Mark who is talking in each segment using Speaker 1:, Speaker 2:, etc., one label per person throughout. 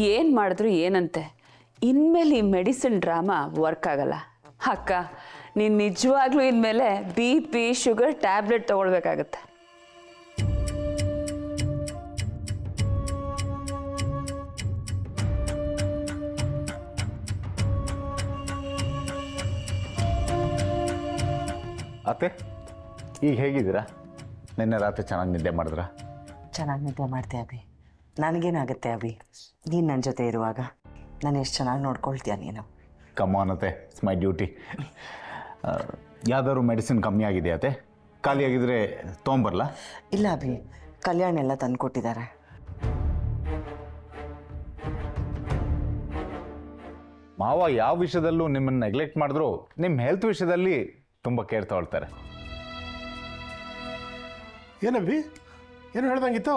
Speaker 1: ಏನು ಮಾಡಿದ್ರು ಏನಂತೆ ಇನ್ಮೇಲೆ ಈ ಮೆಡಿಸಿನ್ ಡ್ರಾಮಾ ವರ್ಕ್ ಆಗಲ್ಲ ಅಕ್ಕ. ನೀನು ನಿಜವಾಗ್ಲೂ ಇನ್ಮೇಲೆ BP ಶುಗರ್ ಟ್ಯಾಬ್ಲೆಟ್ ತೊಗೊಳ್ಬೇಕಾಗತ್ತೆ.
Speaker 2: ಅತ್ತೆ ಈಗ ಹೇಗಿದ್ದೀರಾ? ನಿನ್ನೆ ರಾತ್ರಿ ಚೆನ್ನಾಗಿ ನಿದ್ದೆ ಮಾಡಿದ್ರಾ?
Speaker 3: ಚೆನ್ನಾಗಿ ನಿದ್ದೆ ಮಾಡ್ತೆ ಅಭಿ. ನನಗೇನಾಗುತ್ತೆ ಅಭಿ, ನೀನು ನನ್ನ ಜೊತೆ ಇರುವಾಗ ನಾನು ಎಷ್ಟು ಚೆನ್ನಾಗಿ ನೋಡ್ಕೊಳ್ತೀಯ ನೀನು.
Speaker 2: ಕಮಾನ್ ಅತ್ತೆ, ಇಟ್ಸ್ ಮೈ ಡ್ಯೂಟಿ. ಯಾವ್ದಾದ್ರು ಮೆಡಿಸಿನ್ ಕಮ್ಮಿ ಆಗಿದೆ ಅತ್ತೆ? ಖಾಲಿ ಆಗಿದ್ರೆ ತೊಗೊಂಬರಲ್ಲ?
Speaker 3: ಇಲ್ಲ ಅಭಿ, ಕಲ್ಯಾಣ್ ಎಲ್ಲ ತಂದು ಕೊಟ್ಟಿದ್ದಾರೆ.
Speaker 2: ಮಾವ ಯಾವ ವಿಷಯದಲ್ಲೂ ನಿಮ್ಮನ್ನು ನೆಗ್ಲೆಕ್ಟ್ ಮಾಡಿದ್ರು ನಿಮ್ಮ ಹೆಲ್ತ್ ವಿಷಯದಲ್ಲಿ ತುಂಬ ಕೇರ್ ತಗೊಳ್ತಾರೆ.
Speaker 4: ಏನಬ್ಬಿ, ಏನು ಹೇಳ್ದಂಗಿತ್ತು?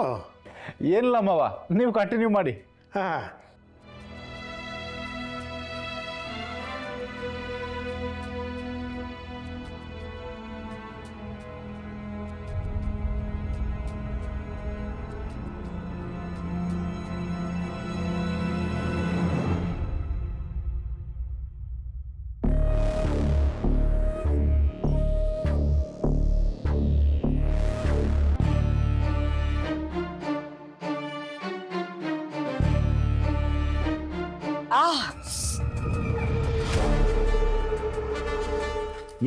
Speaker 2: ಏನಿಲ್ಲ ಮಾವ, ನೀವು ಕಂಟಿನ್ಯೂ ಮಾಡಿ.
Speaker 4: ಹಾಂ,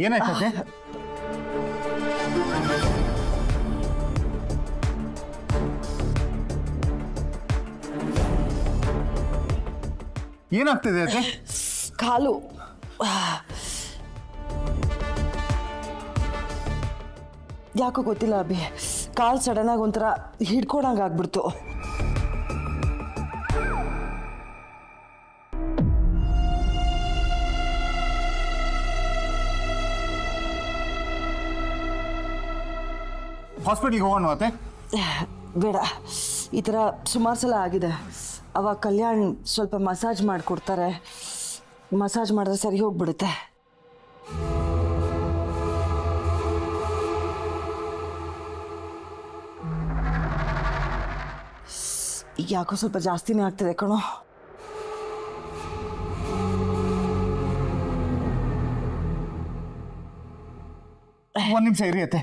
Speaker 2: ಏನಾಯ್ತದೆ? ಏನಾಗ್ತಿದೆ ಅತ್ತೆ?
Speaker 3: ಕಾಲು ಯಾಕೋ ಗೊತ್ತಿಲ್ಲ ಅಭಿ, ಕಾಲು ಸಡನ್ನಾಗಿ ಒಂಥರ ಹಿಡ್ಕೊಡಂಗೆ ಆಗ್ಬಿಡ್ತು.
Speaker 2: ಹಾಸ್ಪಿಟ್ಲಿಗೆ ಹೋಗೋಣ ಅತ್ತೆ?
Speaker 3: ಬೇಡ, ಈ ಥರ ಸುಮಾರು ಸಲ ಆಗಿದೆ. ಅವಾಗ ಕಲ್ಯಾಣ್ ಸ್ವಲ್ಪ ಮಸಾಜ್ ಮಾಡಿಕೊಡ್ತಾರೆ, ಮಸಾಜ್ ಮಾಡಿದ್ರೆ ಸರಿ ಹೋಗ್ಬಿಡುತ್ತೆ. ಈಗ ಯಾಕೋ ಸ್ವಲ್ಪ ಜಾಸ್ತಿನೇ ಆಗ್ತಿದೆ ಕಣೋ.
Speaker 2: ಒಂದು ನಿಮಿಷ ಇರಿ ಅತ್ತೆ.